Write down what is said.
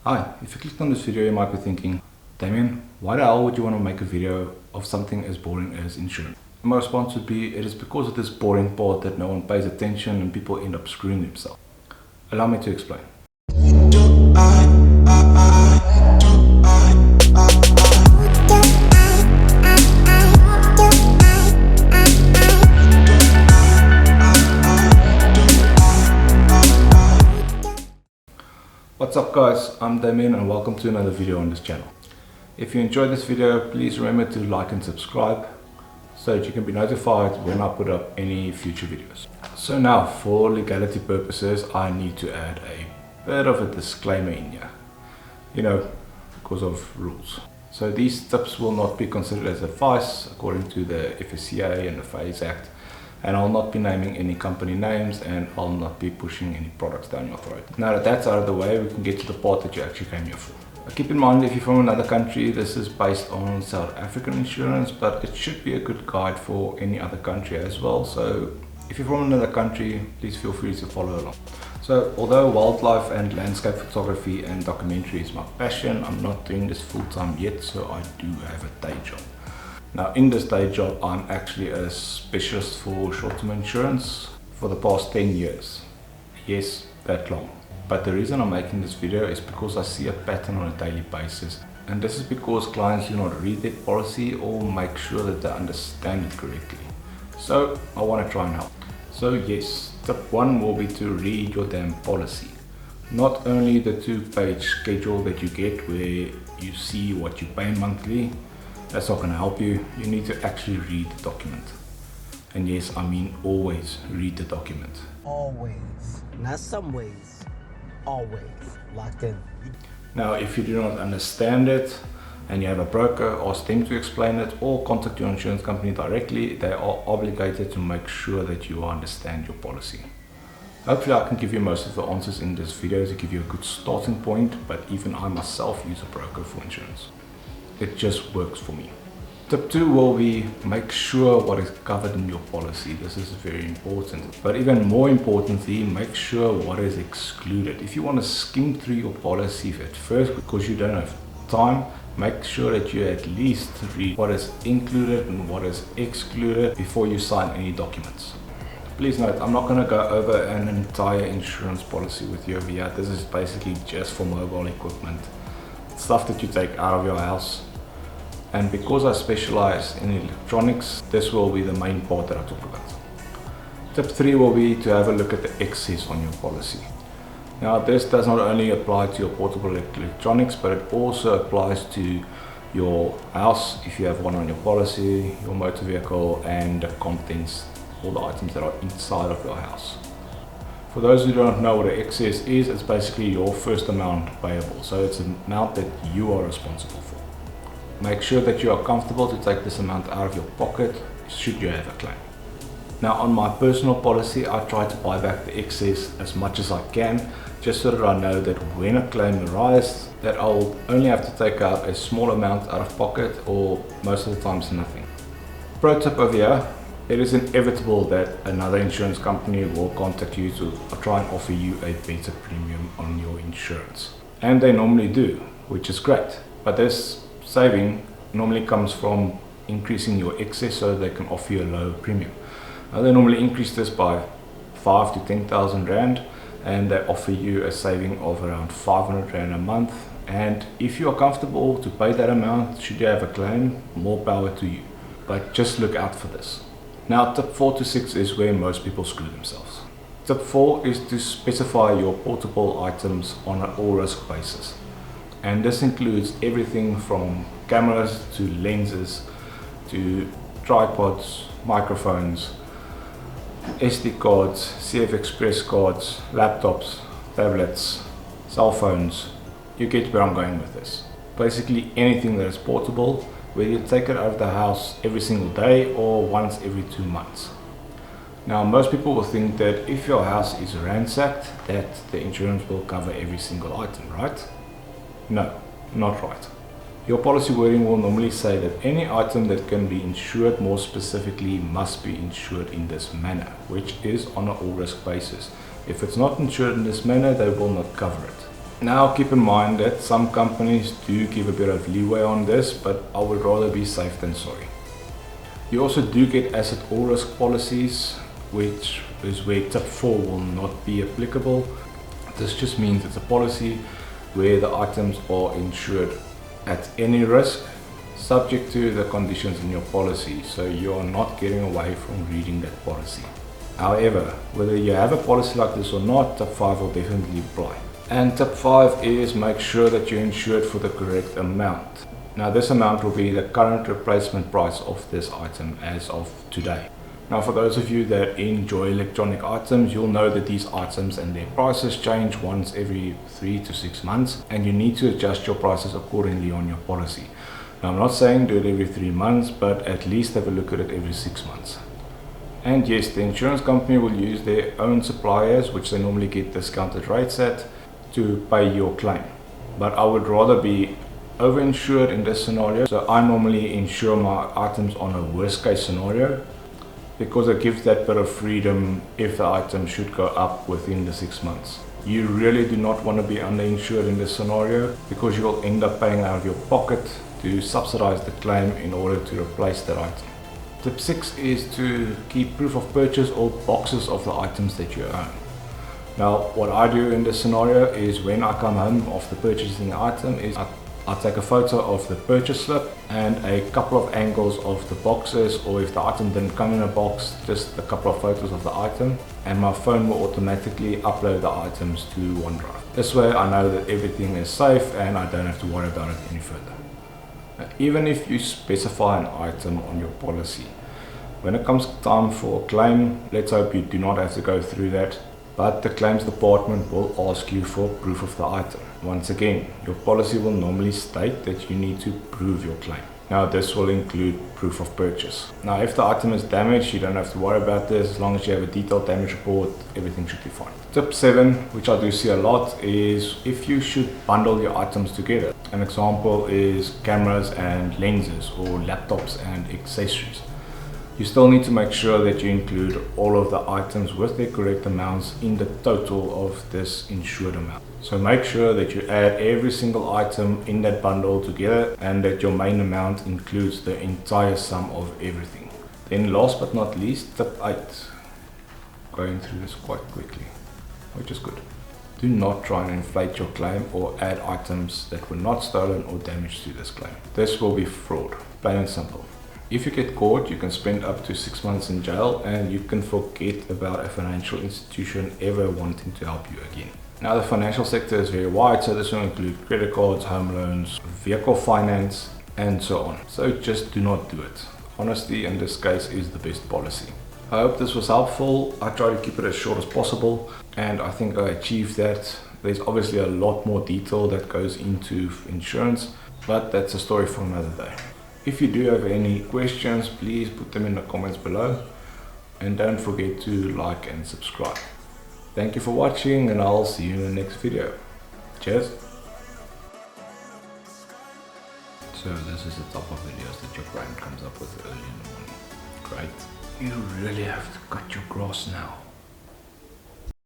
Hi, if you clicked on this video you might be thinking, Damien, why the hell would you want to make a video of something as boring as insurance? And my response would be, it is because of this boring part that no one pays attention and people end up screwing themselves. Allow me to explain. What's up guys, I'm Damien and welcome to another video on this channel. If you enjoyed this video, please remember to like and subscribe so that you can be notified when I put up any future videos. So now, for legality purposes, I need to add a bit of a disclaimer in here. You know, because of rules. So these tips will not be considered as advice according to the FSCA and the FASE Act. And I'll not be naming any company names and I'll not be pushing any products down your throat. Now that that's out of the way, we can get to the part that you actually came here for. Keep in mind, if you're from another country, this is based on South African insurance, but it should be a good guide for any other country as well. So if you're from another country, please feel free to follow along. So although wildlife and landscape photography and documentary is my passion, I'm not doing this full-time yet, so I do have a day job. Now in this day job, I'm actually a specialist for short-term insurance for the past 10 years. Yes, that long. But the reason I'm making this video is because I see a pattern on a daily basis. And this is because clients do not read their policy or make sure that they understand it correctly. So I want to try and help. So yes, tip 1 will be to read your damn policy. Not only the 2-page schedule that you get where you see what you pay monthly. That's not going to help you. You need to actually read the document. And yes, I mean always read the document. Always. Not some ways. Always. Locked in. Now, if you do not understand it and you have a broker, ask them to explain it or contact your insurance company directly. They are obligated to make sure that you understand your policy. Hopefully I can give you most of the answers in this video to give you a good starting point, but even I myself use a broker for insurance. It just works for me. Tip 2 will be make sure what is covered in your policy. This is very important. But even more importantly, make sure what is excluded. If you want to skim through your policy at first because you don't have time, make sure that you at least read what is included and what is excluded before you sign any documents. Please note, I'm not going to go over an entire insurance policy with you over here. This is basically just for mobile equipment. Stuff that you take out of your house. And because I specialize in electronics, this will be the main part that I talk about. Tip 3 will be to have a look at the excess on your policy. Now this does not only apply to your portable electronics, but it also applies to your house if you have one on your policy, your motor vehicle, and the contents, all the items that are inside of your house. For those who don't know what an excess is, it's basically your first amount payable. So it's an amount that you are responsible for. Make sure that you are comfortable to take this amount out of your pocket should you have a claim. Now on my personal policy, I try to buy back the excess as much as I can, just so that I know that when a claim arises, that I'll only have to take out a small amount out of pocket, or most of the times nothing. Pro tip over here, it is inevitable that another insurance company will contact you to try and offer you a better premium on your insurance. And they normally do, which is great. But this saving normally comes from increasing your excess so they can offer you a low premium. Now they normally increase this by 5 to 10,000 Rand and they offer you a saving of around 500 Rand a month. And if you are comfortable to pay that amount, should you have a claim, more power to you. But just look out for this. Now tip 4 to 6 is where most people screw themselves. Tip 4 is to specify your portable items on an all-risk basis. And this includes everything from cameras to lenses to tripods, microphones, SD cards, CF Express cards, laptops, tablets, cell phones. You get where I'm going with this. Basically anything that is portable, whether you take it out of the house every single day or once every 2 months. Now most people will think that if your house is ransacked, that the insurance will cover every single item, right? No, not right. Your policy wording will normally say that any item that can be insured more specifically must be insured in this manner, which is on an all-risk basis. If it's not insured in this manner, they will not cover it. Now keep in mind that some companies do give a bit of leeway on this, but I would rather be safe than sorry. You also do get asset all risk policies, which is where tip 4 will not be applicable. This just means it's a policy where the items are insured at any risk, subject to the conditions in your policy, so you are not getting away from reading that policy. However, whether you have a policy like this or not, tip 5 will definitely apply. And tip 5 is make sure that you're insured for the correct amount. Now this amount will be the current replacement price of this item as of today. Now for those of you that enjoy electronic items, you'll know that these items and their prices change once every 3 to 6 months, and you need to adjust your prices accordingly on your policy. Now I'm not saying do it every 3 months, but at least have a look at it every 6 months. And yes, the insurance company will use their own suppliers, which they normally get discounted rates at, to pay your claim. But I would rather be over-insured in this scenario, so I normally insure my items on a worst case scenario, because it gives that bit of freedom if the item should go up within the 6 months. You really do not want to be underinsured in this scenario, because you'll end up paying out of your pocket to subsidize the claim in order to replace that item. Tip 6 is to keep proof of purchase or boxes of the items that you own. Now what I do in this scenario is when I come home after purchasing the item is I take a photo of the purchase slip and a couple of angles of the boxes, or if the item didn't come in a box, just a couple of photos of the item, and my phone will automatically upload the items to OneDrive. This way I know that everything is safe and I don't have to worry about it any further. Now, even if you specify an item on your policy, when it comes time for a claim, let's hope you do not have to go through that, but the claims department will ask you for proof of the item. Once again, your policy will normally state that you need to prove your claim. Now this will include proof of purchase. Now if the item is damaged, you don't have to worry about this. As long as you have a detailed damage report, everything should be fine. Tip 7, which I do see a lot, is if you should bundle your items together. An example is cameras and lenses, or laptops and accessories. You still need to make sure that you include all of the items with their correct amounts in the total of this insured amount. So make sure that you add every single item in that bundle together, and that your main amount includes the entire sum of everything. Then last but not least, tip 8. Going through this quite quickly, which is good. Do not try and inflate your claim or add items that were not stolen or damaged to this claim. This will be fraud, plain and simple. If you get caught, you can spend up to 6 months in jail, and you can forget about a financial institution ever wanting to help you again. Now the financial sector is very wide, so this will include credit cards, home loans, vehicle finance, and so on. So just do not do it. Honesty in this case is the best policy. I hope this was helpful. I try to keep it as short as possible, and I think I achieved that. There's obviously a lot more detail that goes into insurance, but that's a story for another day. If you do have any questions, please put them in the comments below, and don't forget to like and subscribe. Thank you for watching, and I'll see you in the next video. Cheers! So this is the top of videos that your brain comes up with early in the morning. Great. You really have to cut your grass now.